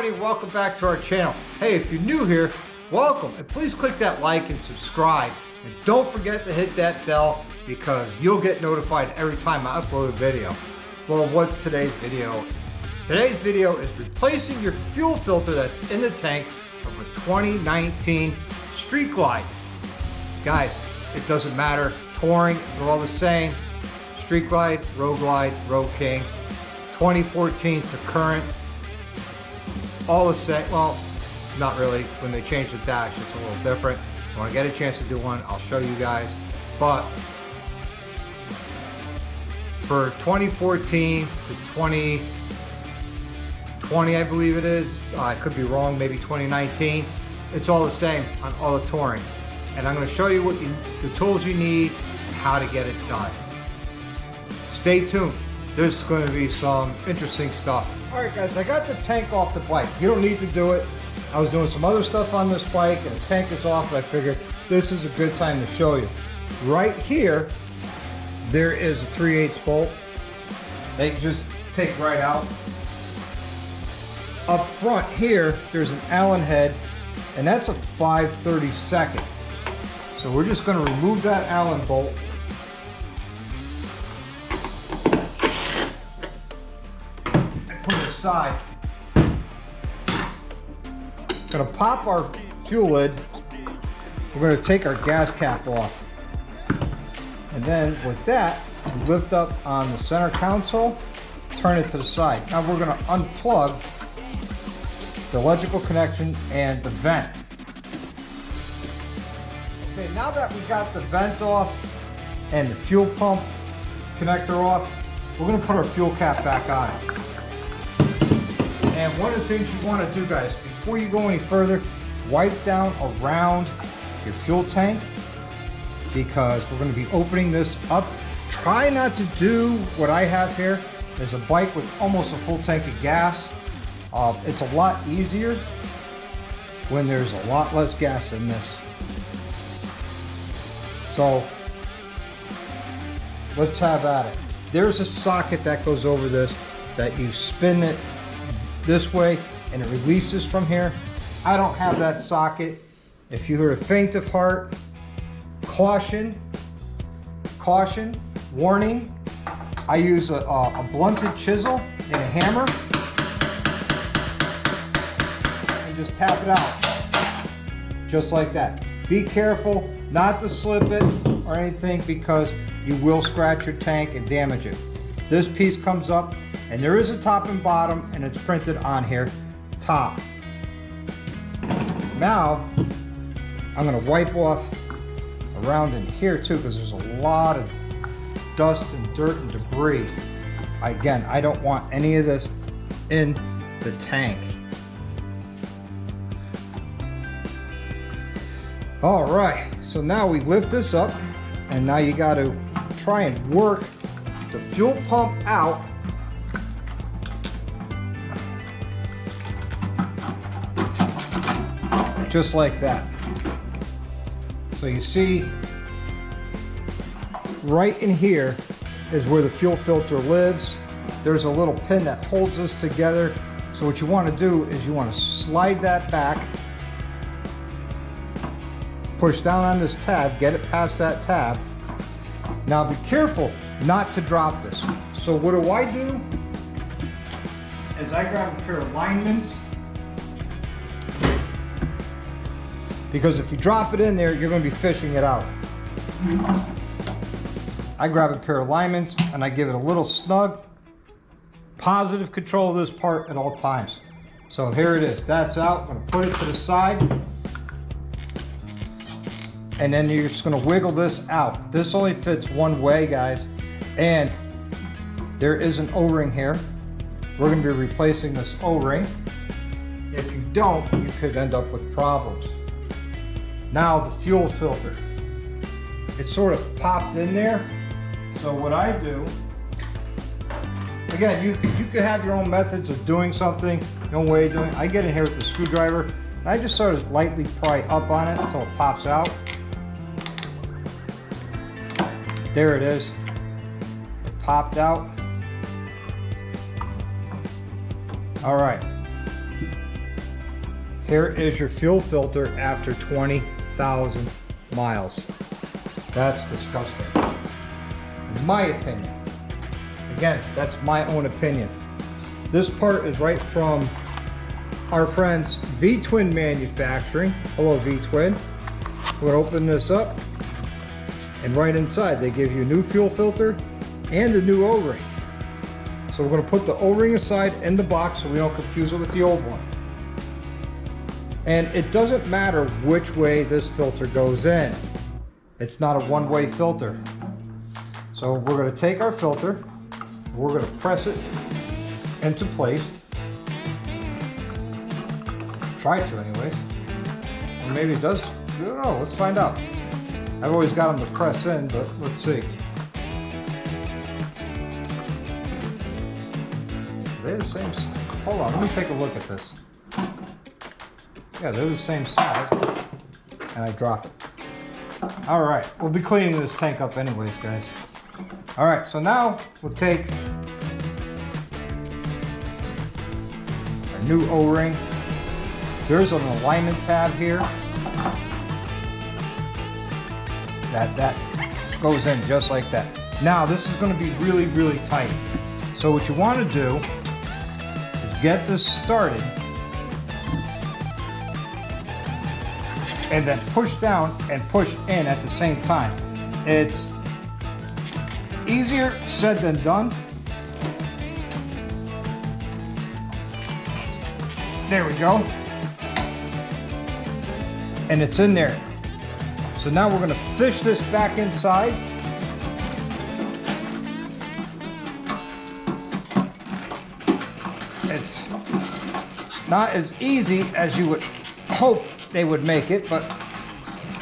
everybody, welcome back to our channel. Hey, if you're new here, welcome, and please click that like and subscribe, and don't forget to hit that bell because you'll get notified every time I upload a video. Well, what's today's video? Today's video is replacing your fuel filter that's in the tank of a 2019 Streetglide. Guys, it doesn't matter, touring, they're all the same. Streetglide, Road Glide, Road King, 2014 to current, all the same. Well, not really. When they change the dash, it's a little different. When I get a chance to do one, I'll show you guys. But for 2014 to 2020, I believe it is. I could be wrong, maybe 2019. It's all the same on all the touring. And I'm going to show you what the tools you need and how to get it done. Stay tuned. There's going to be some interesting stuff. Alright guys, I got the tank off the bike. You don't need to do it. I was doing some other stuff on this bike and the tank is off, but I figured this is a good time to show you. Right here, there is a 3/8 bolt. They just take right out. Up front here, there's an Allen head, and that's a 5/32. So we're just going to remove that Allen bolt. Put it aside. Gonna pop our fuel lid. We're gonna take our gas cap off. And then with that, we lift up on the center console, turn it to the side. Now we're gonna unplug the electrical connection and the vent. Okay, now that we got the vent off and the fuel pump connector off, we're gonna put our fuel cap back on. And one of the things you want to do, guys, before you go any further, wipe down around your fuel tank because we're going to be opening this up. Try not to do what I have here. There's a bike with almost a full tank of gas. It's a lot easier when there's a lot less gas in this. So let's have at it. There's a socket that goes over this that you spin it this way and it releases from here. I don't have that socket. If you hear a faint of heart, caution, warning. I use a blunted chisel and a hammer and just tap it out just like that. Be careful not to slip it or anything because you will scratch your tank and damage it. This piece comes up and there is a top and bottom and it's printed on here, top. Now, I'm gonna wipe off around in here too because there's a lot of dust and dirt and debris. Again, I don't want any of this in the tank. All right, so now we lift this up and now you gotta try and work the fuel pump out just like that. So you see right in here is where the fuel filter lives. There's a little pin that holds this together. So what you want to do is you want to slide that back, push down on this tab, get it past that tab. Now be careful not to drop this. So what do? Is I grab a pair of linemen's. Because if you drop it in there, you're going to be fishing it out. I grab a pair of linemen's and I give it a little snug. Positive control of this part at all times. So here it is. That's out. I'm going to put it to the side. And then you're just going to wiggle this out. This only fits one way, guys. And there is an O-ring here. We're going to be replacing this O-ring. If you don't, you could end up with problems. Now the fuel filter. It's sort of popped in there. So what I do, again, you could have your own methods of doing something, your own way of doing it. I get in here with the screwdriver and I just sort of lightly pry up on it until it pops out. There it is. It popped out. All right. here is your fuel filter after 20,000 miles. That's disgusting, in my opinion. Again, that's my own opinion. This part is right from our friends V-Twin Manufacturing. Hello, V-Twin. We're gonna open this up, and right inside they give you a new fuel filter and a new O-ring. So we're gonna put the O-ring aside in the box so we don't confuse it with the old one. And it doesn't matter which way this filter goes in. It's not a one-way filter. So we're gonna take our filter, we're gonna press it into place. Try to anyways. Or maybe it does, I don't know, let's find out. I've always got them to press in, but let's see. Are they the same? Hold on, let me take a look at this. Yeah, they're the same size. And I dropped it. All right, we'll be cleaning this tank up anyways, guys. All right, so now we'll take our new O-ring. There's an alignment tab here. That goes in just like that. Now this is going to be really, really tight. So what you want to do is get this started and then push down and push in at the same time. It's easier said than done. There we go. And it's in there. So now we're gonna fish this back inside. It's not as easy as you would hope they would make it, but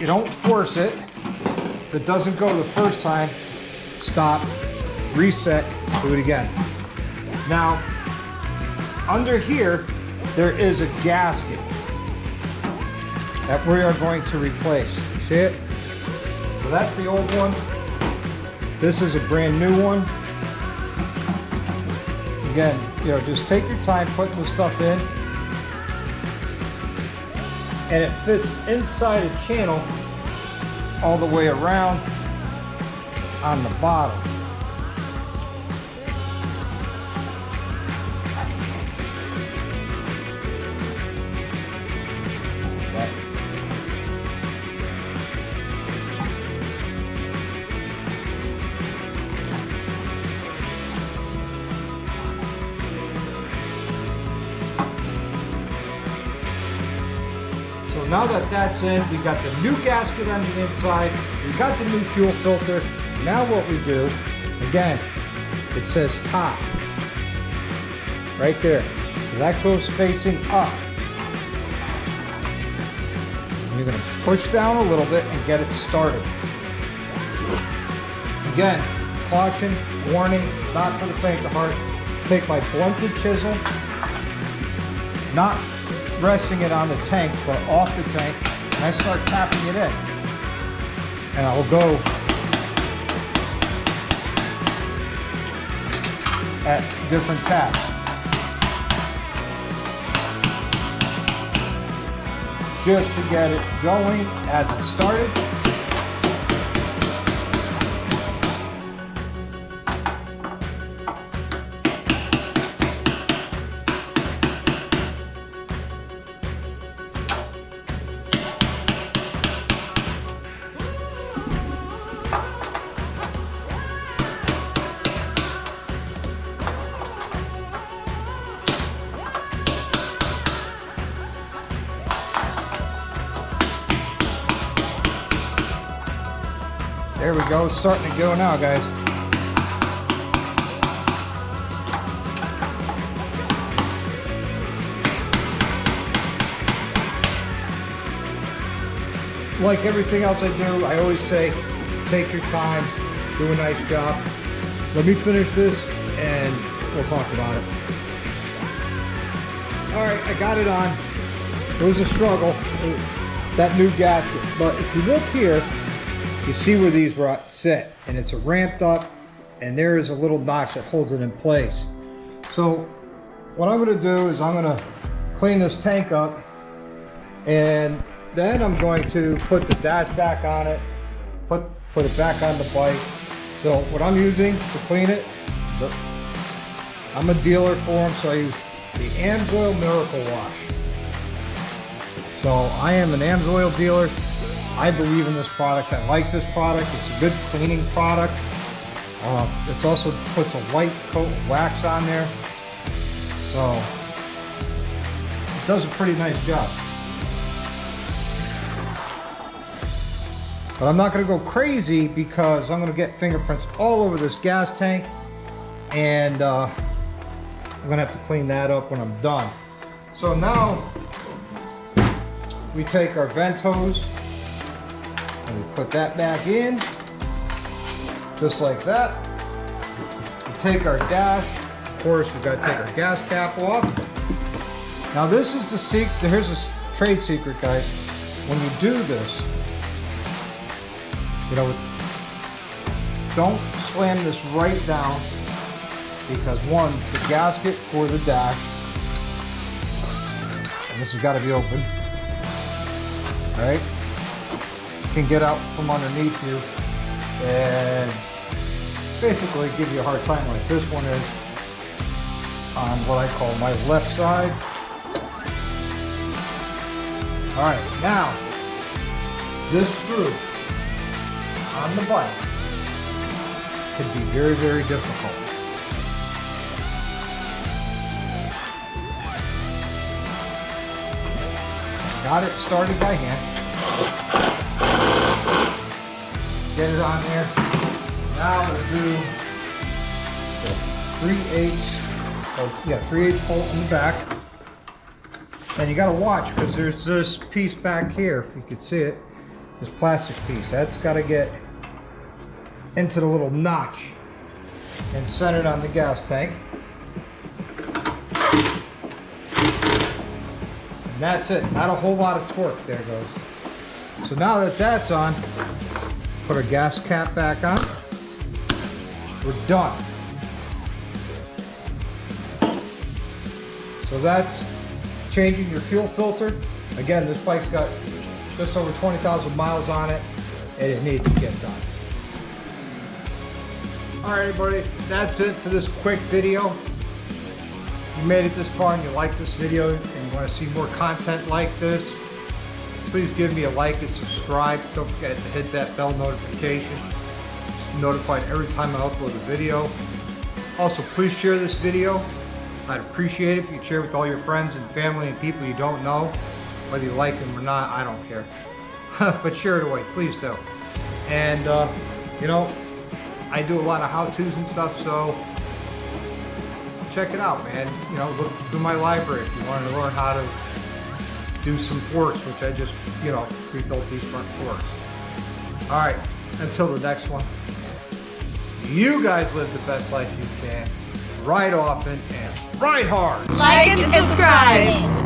you don't force it. If it doesn't go the first time, stop, reset, do it again. Now, under here, there is a gasket that we are going to replace. You see it? So that's the old one. This is a brand new one. Again, just take your time putting the stuff in. And it fits inside a channel all the way around on the bottom. Okay. So now that that's in, we got the new gasket on the inside, we got the new fuel filter. Now what we do, again, it says top, right there. So that goes facing up. And you're gonna push down a little bit and get it started. Again, caution, warning, not for the faint of heart. Take my blunted chisel, not resting it on the tank, but off the tank, and I start tapping it in. And I'll go at different taps. Just to get it going as it started. There we go, it's starting to go now, guys. Like everything else I do, I always say, take your time, do a nice job. Let me finish this and we'll talk about it. All right, I got it on. It was a struggle, that new gasket. But if you look here, you see where these sit, and it's ramped up, and there is a little notch that holds it in place. So what I'm going to do is I'm going to clean this tank up And then I'm going to put the dash back on it, put it back on the bike. So what I'm using to clean it, I'm a dealer for them, so I use the AMSOIL Miracle Wash. So I am an AMSOIL dealer. I believe in this product. I like this product. It's a good cleaning product. It also puts a light coat of wax on there. So it does a pretty nice job. But I'm not going to go crazy because I'm going to get fingerprints all over this gas tank. And I'm going to have to clean that up when I'm done. So now we take our vent hose and we put that back in. Just like that. We take our dash. Of course, we've got to take our gas cap off. Now this is the secret. Here's a trade secret, guys. When you do this, you know, don't slam this right down because one, the gasket for the dash, and this has got to be open, right? Can get out from underneath you and basically give you a hard time like this one is on what I call my left side. All right, now this screw on the bike can be very, very difficult. Got it started by hand. Get it on there. Now I'm going to do the 3/8 bolt in the back. And you got to watch because there's this piece back here, if you could see it, this plastic piece. That's got to get into the little notch and centered on the gas tank. And that's it. Not a whole lot of torque there goes. So now that that's on, put our gas cap back on. We're done. So that's changing your fuel filter. Again, this bike's got just over 20,000 miles on it, and it needs to get done. All right, everybody, that's it for this quick video. If you made it this far and you like this video and you want to see more content like this, please give me a like and subscribe. Don't forget to hit that bell notification. It's notified every time I upload a video. Also, please share this video. I'd appreciate it if you could share with all your friends and family and people you don't know. Whether you like them or not, I don't care. But share it away, please do. And, you know, I do a lot of how-tos and stuff, so check it out, man. You know, look through my library if you want to learn how to do some forks, which I just, you know, rebuilt these front forks. All right, until the next one, you guys live the best life you can. Ride often and ride hard. Like and subscribe.